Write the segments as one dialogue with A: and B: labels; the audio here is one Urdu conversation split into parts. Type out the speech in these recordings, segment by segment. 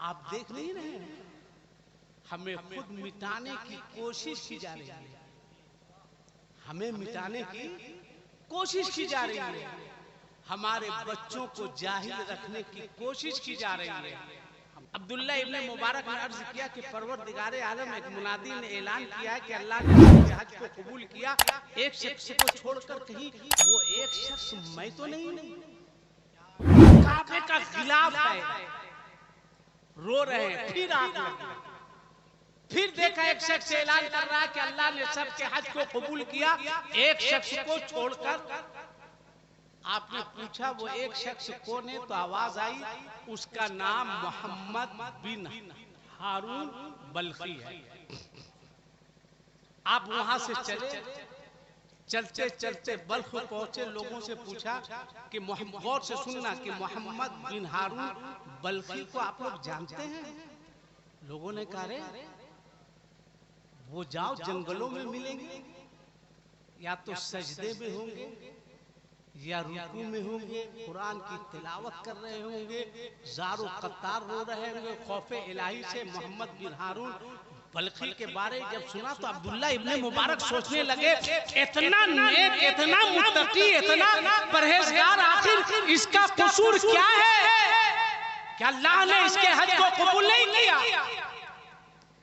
A: آپ دیکھ نہیں رہے ہیں ہمیں خود مٹانے کی کوشش کی جا رہی ہے، ہمیں مٹانے کی کوشش کی جا رہی ہے، ہمارے بچوں کو جاہل رکھنے کی کوشش کی جا رہی ہے۔ عبداللہ ابن مبارک نے عرض کیا کہ پروردگار عالم ایک منادی نے اعلان کیا ہے کہ اللہ نے حج کو قبول کیا، ایک شخص کو چھوڑ کر کہیں وہ ایک شخص میں تو نہیں، کعبے کا غلاف ہے، رو رہے ہیں۔ پھر آنکھ لگی، پھر دیکھا ایک شخص اعلان کر رہا ہے کہ اللہ نے سب کے حج کو قبول کیا، ایک شخص کو چھوڑ کر۔ آپ نے پوچھا وہ ایک شخص کون ہے؟ تو آواز آئی اس کا نام محمد بن ہارون بلخی ہے۔ آپ وہاں سے چلتے چلتے بلخ پہنچے، لوگوں سے پوچھا کہ غور سے سننا کہ محمد بن ہارون بلخی کو آپ لوگ جانتے ہیں؟ لوگوں نے کہا رے وہ جاؤ جنگلوں میں ملیں گے، یا تو سجدے میں ہوں گے یا رکوع میں ہوں گے، قرآن کی تلاوت کر رہے ہوں گے، زار و قطار رو رہے ہوں گے خوف الہی سے۔ محمد بن ہارون بلخی کے بارے جب سنا تو عبداللہ ابن مبارک سوچنے لگے اتنا نیک، اتنا متقی، اتنا پرہیزگار، آخر اس کا قصور کیا ہے کہ اللہ نے اس کے حج کو قبول نہیں کیا؟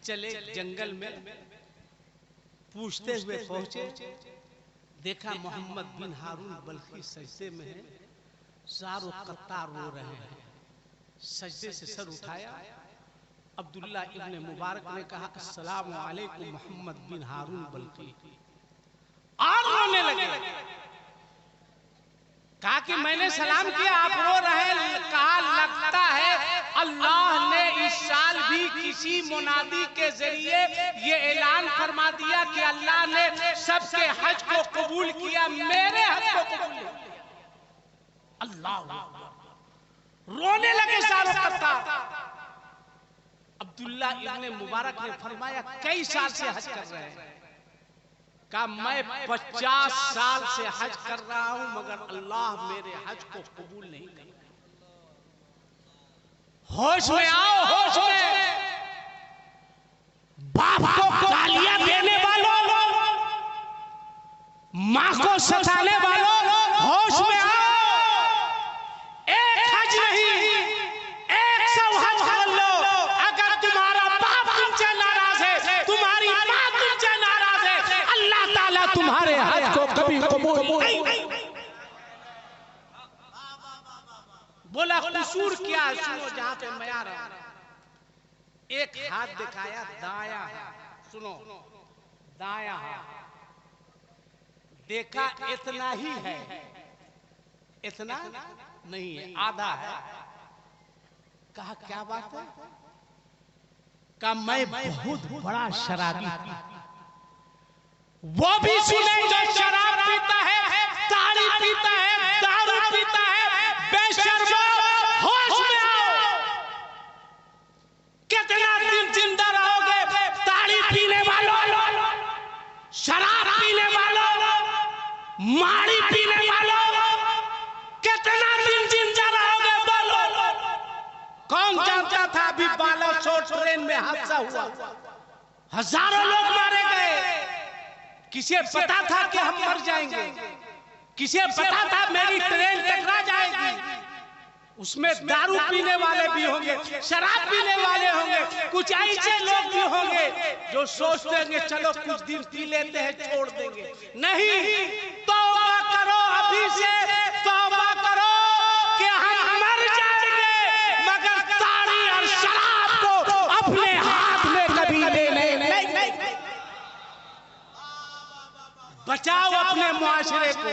A: چلے جنگل میں پوچھتے ہوئے پہنچے، دیکھا محمد بن ہارون بلخی سجدے میں ہے، زار و قطار رو رہے ہیں۔ سجدے سے سر اٹھایا، عبداللہ ابن مبارک نے کہا السلام علیکم محمد بن ہارون بلخی، اور رونے لگے۔ کہا کہ میں نے سلام کیا، آپ رو رہے ہیں۔ کہا لگتا ہے اللہ نے اس سال بھی کسی منادی کے ذریعے یہ اعلان فرما دیا کہ اللہ نے سب کے حج کو قبول کیا، میرے حج کو قبول کیا۔ اللہ رونے لگے سارے پتا۔ عبداللہ ابن مبارک نے فرمایا کئی سال سے حج کر رہے ہیں؟ کہا میں 50 سال سے حج کر رہا ہوں مگر اللہ میرے حج کو قبول نہیں کرتا۔ ہوش میں آؤ، ہوش میں۔ باپ کو گالیاں دینے والوں، ماں کو ستانے والوں، ہوش میں آؤ۔ ایک حج نہیں، 100 حج کر لو، اگر تمہارا باپ تم سے ناراض ہے، تمہاری ماں تم سے ناراض ہے، اللہ تعالیٰ تمہارے حج کو کبھی قبول نہیں۔ بولا قصور کیا ہے؟ سنو جہاں پہ میں آ رہا ہوں۔ ایک ہاتھ دکھایا دایاں ہے، سنو دایاں ہے، دیکھا اتنا ہی ہے، اتنا نہیں ہے، آدھا ہے۔ کہا کیا بات ہے؟ کہا میں بہت بڑا شرابی ہوں۔ وہ بھی سنیں جو شراب پیتا ہے، تاڑی پیتا ہے، دارو پیتا ہے، بے شرمو، ہوش میں آؤ۔ کتنا دن زندہ رہو گے تاڑی پینے والوں، شراب پینے والوں، ماڑی پینے والوں، کتنا دن زندہ رہو گے بولو؟ کون جانتا تھا ابھی بالا سوٹ ٹرین میں حادثہ ہوا، ہزاروں لوگ مارے گئے۔ کسے پتا تھا کہ ہم مر جائیں گے؟ کسے پتا تھا میری ٹرین ٹکرا جائے گی؟ اس میں دارو پینے والے بھی ہوں گے، شراب پینے والے ہوں گے، کچھ ایسے لوگ بھی ہوں گے جو سوچتے ہیں چلو کچھ دن پی لیتے ہیں چھوڑ دیں گے۔ نہیں، توبہ کرو ابھی سے، توبہ کرو کہ ہم مر جائیں گے مگر تاڑی اور شراب کو اپنے ہاتھ میں کبھی لینے نہیں۔ بچاؤ اپنے معاشرے کو،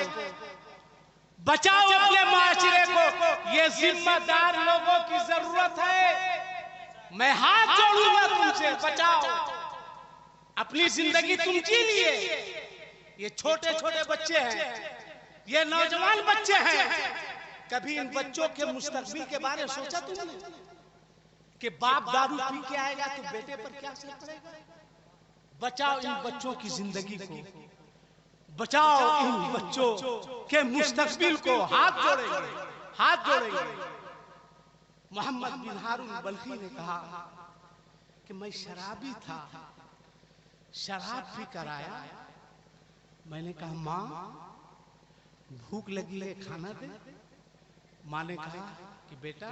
A: بچاؤ اپنے معاشرے کو، یہ ذمہ دار لوگوں کی ضرورت ہے۔ میں ہاتھ جوڑوں گا تم سے، بچاؤ اپنی زندگی، تم جی لیے۔ یہ چھوٹے چھوٹے بچے ہیں، یہ نوجوان بچے ہیں، کبھی ان بچوں کے مستقبل کے بارے میں سوچا تم نے کہ باپ دارو پی کے آئے گا تو بیٹے پر کیا اثر پڑے گا؟ بچاؤ ان بچوں کی زندگی کو، بچاؤ ان بچوں کے مستقبل کو۔ ہاتھ جوڑیں گے، ہاتھ جوڑیں گے۔ محمد بن ہارون بلخی نے کہا کہ میں شرابی تھا، شراب پی کر آیا، میں نے کہا ماں بھوک لگی ہے کھانا دے۔ ماں نے کہا کہ بیٹا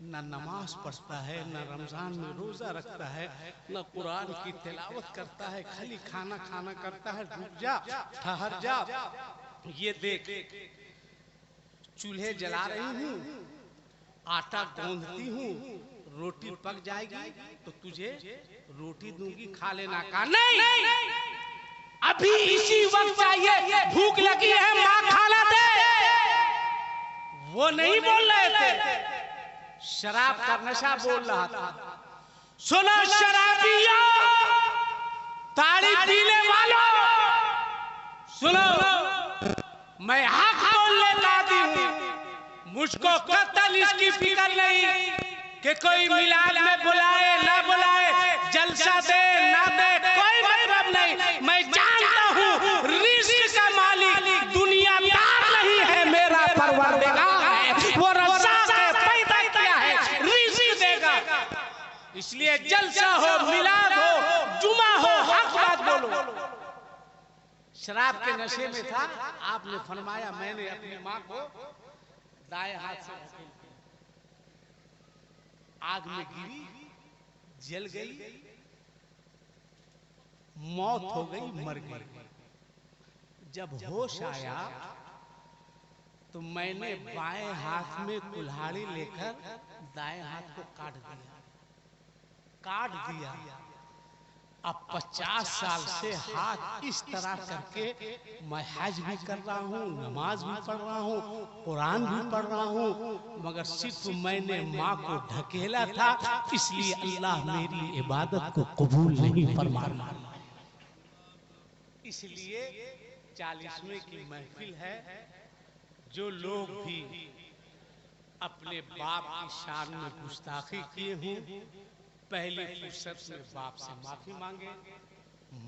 A: نہ نماز پڑھتا ہے، نہ رمضان میں روزہ رکھتا ہے، نہ قرآن کی تلاوت کرتا ہے، خالی کھانا کھانا کرتا ہے، رک جا ٹھہر جا، یہ دیکھ چولہے جلا رہی ہوں، آٹا گوندھتی ہوں، روٹی پک جائے گی تو تجھے روٹی دوں گی، کھا لینا۔ کہا نہیں، ابھی اسی وقت چاہیے، بھوک لگی ہے ماں کھانا دے۔ وہ نہیں بول رہے تھے، شراب کا نشہ بول رہا تھا۔ سنو شرابیوں، تاڑی پینے والوں، سنو میں حق بولنے کا عادی ہوں، مجھ کو قتل اس کی فکر نہیں کہ کوئی میلاد میں بلائے نہ بلائے، جلسہ دے نہ دے، کوئی مطلب نہیں۔ میں جانتا ہوں رزق کا مالک دنیا دار نہیں ہے، میرا پروردگار ہے، وہ رزاق ہے، پیدا کیا ہے، رزق دے گا۔ اس لیے جلسہ ہو، میلاد ہو، جمعہ ہو، حق بات بولو۔ شراب کے نشے میں تھا، آپ نے فرمایا میں نے اپنی ماں کو دائیں ہاتھ سے دھکیل دیا، آگ میں گری، جل گئی، موت ہو گئی، مر گئی۔ جب ہوش آیا تو میں نے بائیں ہاتھ میں کلہاڑی لے کر دائیں ہاتھ کو کاٹ دیا۔ اب 50 سال سے ہاتھ اس طرح کر کے میں حج بھی کر رہا ہوں، نماز بھی پڑھ رہا ہوں، قرآن بھی پڑھ رہا ہوں، مگر صرف میں نے ماں کو ڈھکیلا تھا، اس لیے اللہ میری عبادت کو قبول نہیں فرمایا۔ اس لیے 40ویں کی محفل ہے، جو لوگ بھی اپنے باپ کی شان میں گستاخی کیے ہوں، پہلی فرصت میں باپ سے معافی مانگے،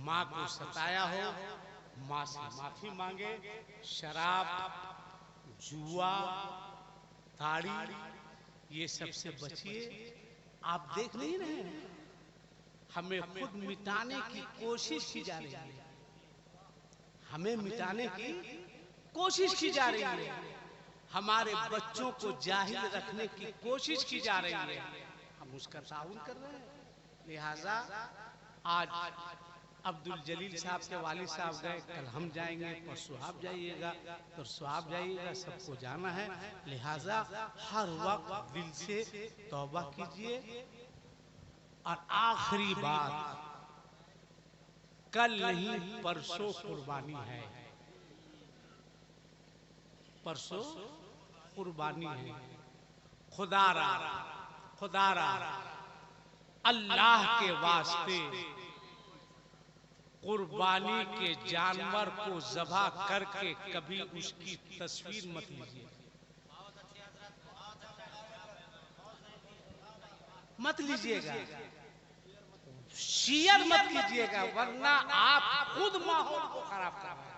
A: ماں کو ستایا ہو ماں سے معافی مانگے، شراب، جوا، تاڑی، یہ سب سے بچیے۔ آپ دیکھ نہیں رہے ہیں ہمیں خود مٹانے کی کوشش کی جا رہی ہے، ہمیں مٹانے کی کوشش کی جا رہی ہے، ہمارے بچوں کو جاہل رکھنے کی کوشش کی جا رہی ہے، ہم اس کا تعاون کر رہے ہیں۔ لہٰذا آج عبدالجلیل صاحب کے والد صاحب گئے، کل ہم جائیں گے، پرسوں آپ جائیے گا، پرسوں آپ جائیے گا، سب کو جانا ہے۔ لہٰذا ہر وقت دل سے توبہ کیجئے۔ اور آخری بات، کل نہیں پرسوں قربانی ہے، پرسوں قربانی ہے۔ خدا را اللہ کے واسطے قربانی کے جانور کو ذبح کر کے کبھی اس کی تصویر مت لیجیے، مت لیجیے گا، شیئر مت کیجیے گا، ورنہ آپ خود ماحول کو خراب کر رہے ہیں۔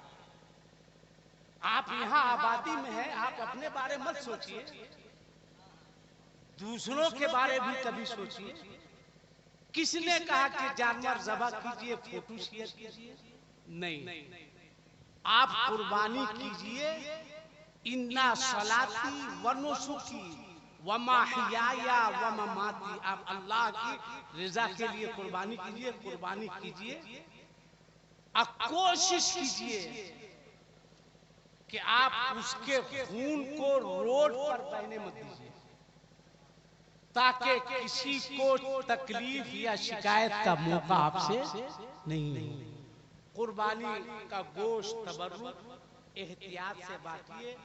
A: آپ یہاں آبادی میں ہیں، آپ اپنے بارے مت سوچئے، دوسروں کے بارے بھی کبھی سوچئے۔ کس نے کہا کہ جانور ذبح کیجئے، فوٹو شیئر کیجئے؟ نہیں، آپ قربانی کیجئے۔ اِنَّا صَلَاتِي وَنُسُكِي وَمَحْيَايَ وَمَمَاتِي، آپ اللہ کی رضا کے لیے قربانی کیجئے، قربانی کیجئے۔ اب کوشش کیجئے کہ آپ اس کے خون کو روڈ پر بہنے مت دیجئے، تاکہ کسی کو تکلیف یا شکایت کا موقع آپ سے نہیں ہو۔ قربانی کا گوشت تبرک احتیاط سے بانٹیے۔